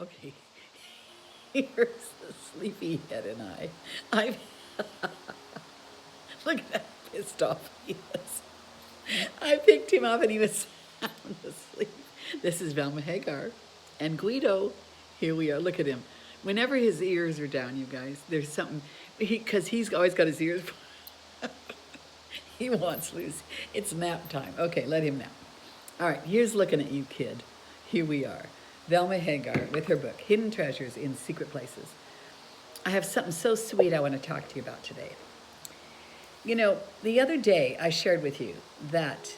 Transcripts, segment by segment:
Okay, here's the sleepy head and I look at how pissed off he is. I picked him up and he was sound asleep. This is Velma Hagar. And Guido, here we are. Look at him. Whenever his ears are down, you guys, there's something, because he's always got his ears. He wants Lucy. It's nap time. Okay, let him nap. All right, here's looking at you, kid. Here we are. Velma Hagar with her book, Hidden Treasures in Secret Places. I have something so sweet I want to talk to you about today. You know, the other day I shared with you that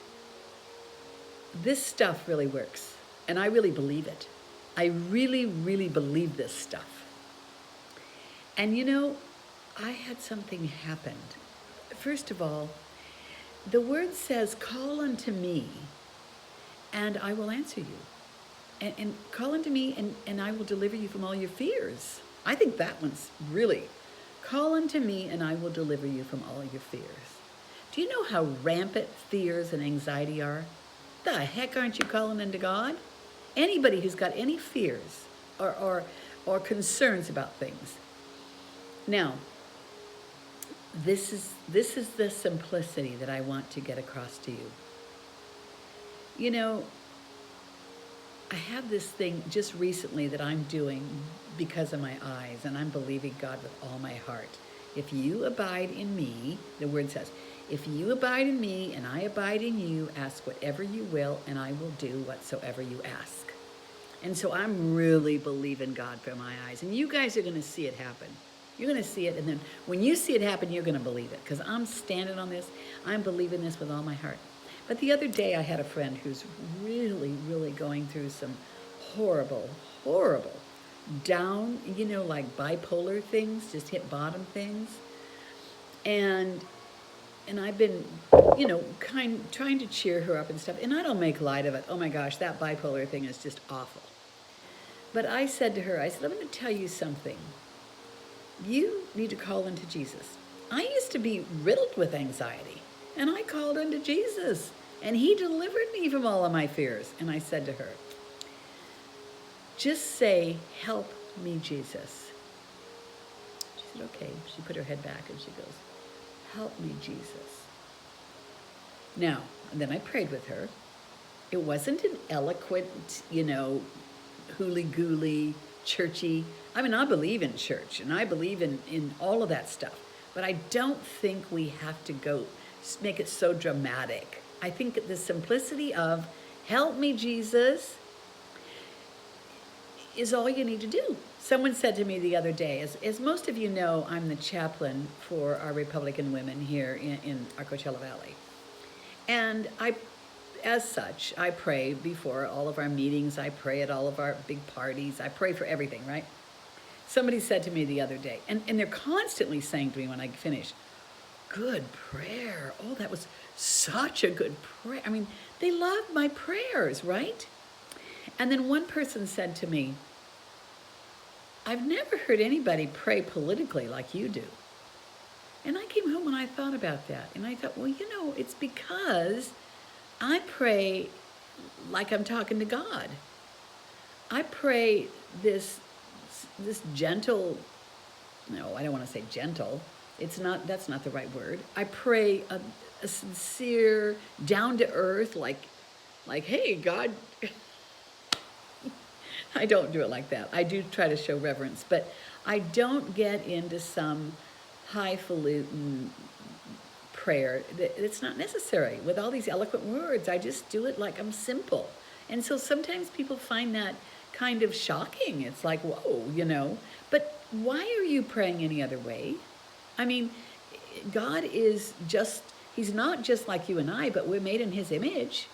this stuff really works, and I really believe it. I really, really believe this stuff. And you know, I had something happen. First of all, the word says, call unto me, and I will answer you. And call unto me, and I will deliver you from all your fears. I think that one's really, call unto me, and I will deliver you from all your fears. Do you know how rampant fears and anxiety are? The heck aren't you calling unto God? Anybody who's got any fears or concerns about things. Now, this is the simplicity that I want to get across to you. You know, I have this thing just recently that I'm doing because of my eyes, and I'm believing God with all my heart. If you abide in me, the word says, if you abide in me and I abide in you, ask whatever you will, and I will do whatsoever you ask. And so I'm really believing God for my eyes. And you guys are going to see it happen. You're going to see it, and then when you see it happen, you're going to believe it. Because I'm standing on this. I'm believing this with all my heart. But the other day, I had a friend who's really, really going through some horrible, horrible down, you know, like bipolar things, just hit bottom things. And I've been, you know, trying to cheer her up and stuff. And I don't make light of it. Oh my gosh, that bipolar thing is just awful. But I said to her, I said, I'm going to tell you something. You need to call unto Jesus. I used to be riddled with anxiety, and I called unto Jesus, and he delivered me from all of my fears. And I said to her, just say, help me, Jesus. She said, okay. She put her head back and she goes, help me, Jesus. Now, and then I prayed with her. It wasn't an eloquent, you know, hooly-gooly, churchy. I mean, I believe in church, and I believe in all of that stuff. But I don't think we have to go make it so dramatic. I think the simplicity of, help me, Jesus, is all you need to do. Someone said to me the other day, as most of you know, I'm the chaplain for our Republican women here in our Coachella Valley. And as such, I pray before all of our meetings. I pray at all of our big parties. I pray for everything, right? Somebody said to me the other day, and they're constantly saying to me when I finish, good prayer. Oh, that was such a good prayer. I mean, they love my prayers, right? And then one person said to me, I've never heard anybody pray politically like you do. And I came home and I thought about that. And I thought, well, you know, it's because I pray like I'm talking to God. I pray this gentle, no, I don't want to say gentle. That's not the right word. I pray a sincere, down to earth, like, hey, God. I don't do it like that. I do try to show reverence, but I don't get into some highfalutin prayer. It's not necessary. With all these eloquent words, I just do it like I'm simple. And so sometimes people find that kind of shocking. It's like, whoa, you know. But why are you praying any other way? I mean, God is just, he's not just like you and I, but we're made in his image.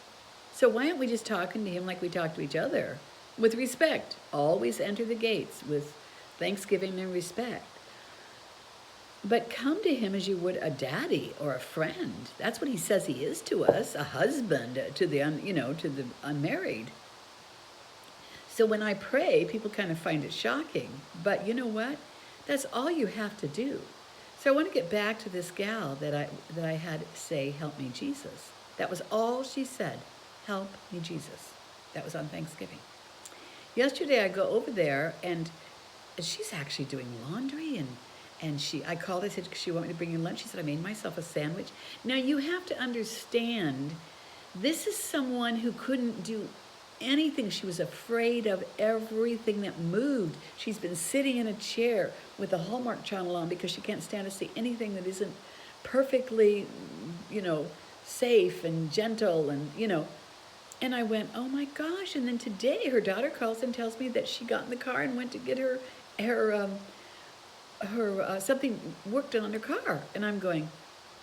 So why aren't we just talking to him like we talk to each other? With respect. Always enter the gates with thanksgiving and respect. But come to him as you would a daddy or a friend. That's what he says he is to us, a husband to the to the unmarried. So when I pray, people kind of find it shocking. But you know what? That's all you have to do. So I want to get back to this gal that I had say, help me, Jesus. That was all she said. Help me, Jesus. That was on Thanksgiving. Yesterday I go over there and she's actually doing laundry and I called, I said, she want me to bring you lunch? She said, I made myself a sandwich. Now you have to understand, this is someone who couldn't do anything. She was afraid of everything that moved. She's been sitting in a chair with the Hallmark Channel on because she can't stand to see anything that isn't perfectly, safe and gentle and. And I went, oh my gosh. And then today her daughter calls and tells me that she got in the car and went to get her something worked on her car. And I'm going,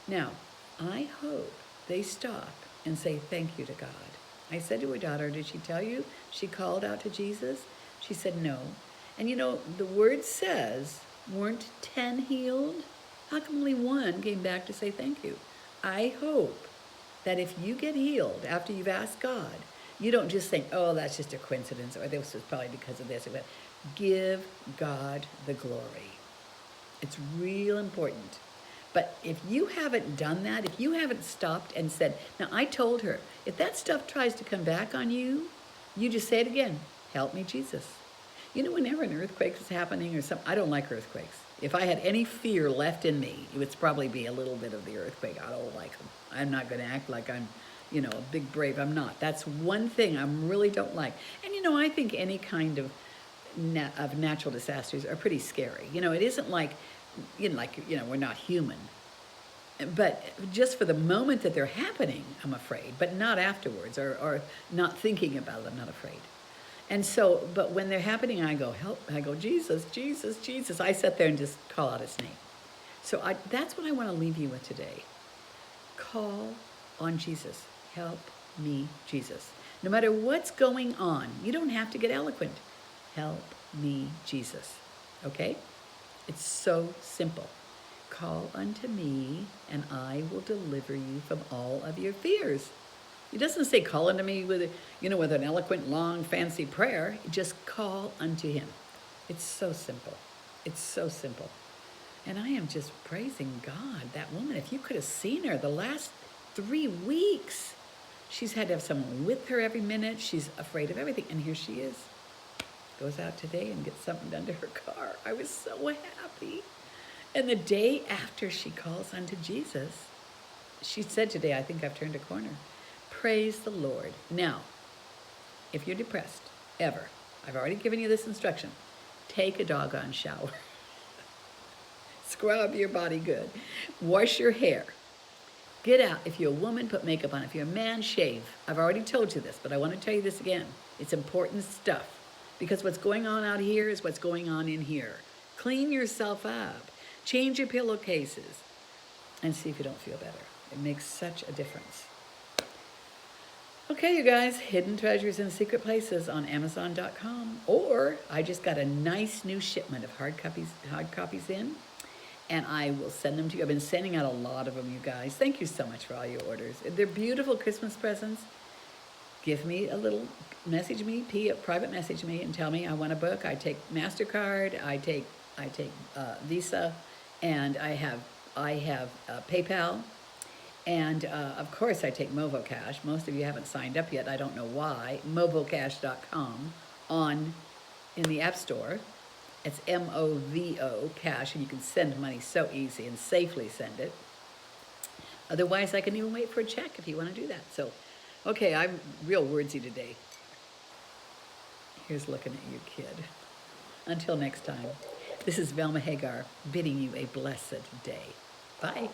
now, I hope they stop and say thank you to God. I said to her daughter, did she tell you she called out to Jesus? She said no. And the word says, weren't 10 healed? How come only one came back to say thank you? I hope that if you get healed after you've asked God, you don't just think, oh, that's just a coincidence, or this was probably because of this. Give God the glory. It's real important. But if you haven't done that, if you haven't stopped and said, now I told her, if that stuff tries to come back on you, you just say it again, help me, Jesus. Whenever an earthquake is happening or something, I don't like earthquakes. If I had any fear left in me, it would probably be a little bit of the earthquake. I don't like them. I'm not going to act like I'm, a big brave. I'm not. That's one thing I really don't like. And, I think any kind of natural disasters are pretty scary. It isn't like, we're not human. But just for the moment that they're happening, I'm afraid. But not afterwards or not thinking about it, I'm not afraid. And so, but when they're happening, I go, help. I go, Jesus, Jesus, Jesus. I sit there and just call out his name. So that's what I want to leave you with today. Call on Jesus. Help me, Jesus. No matter what's going on, you don't have to get eloquent. Help me, Jesus. Okay? It's so simple. Call unto me, and I will deliver you from all of your fears. He doesn't say call unto me with an eloquent, long, fancy prayer. Just call unto him. It's so simple. It's so simple. And I am just praising God. That woman, if you could have seen her the last 3 weeks, she's had to have someone with her every minute. She's afraid of everything. And here she is. Goes out today and gets something done to her car. I was so happy. And the day after she calls unto Jesus, she said today, I think I've turned a corner. Praise the Lord. Now, if you're depressed, ever, I've already given you this instruction. Take a doggone shower. Scrub your body good. Wash your hair. Get out. If you're a woman, put makeup on. If you're a man, shave. I've already told you this, but I want to tell you this again. It's important stuff. Because what's going on out here is what's going on in here. Clean yourself up. Change your pillowcases. And see if you don't feel better. It makes such a difference. Okay, you guys, Hidden Treasures in Secret Places on Amazon.com. Or I just got a nice new shipment of hard copies in, and I will send them to you. I've been sending out a lot of them, you guys. Thank you so much for all your orders. They're beautiful Christmas presents. Give me a little, private message me and tell me I want a book. I take MasterCard, I take Visa, and I have PayPal. And of course, I take MovoCash. Most of you haven't signed up yet. I don't know why. MovoCash.com in the App Store. It's MOVO Cash, and you can send money so easy and safely send it. Otherwise, I can even wait for a check if you want to do that. So, okay, I'm real wordsy today. Here's looking at you, kid. Until next time, this is Velma Hagar bidding you a blessed day. Bye.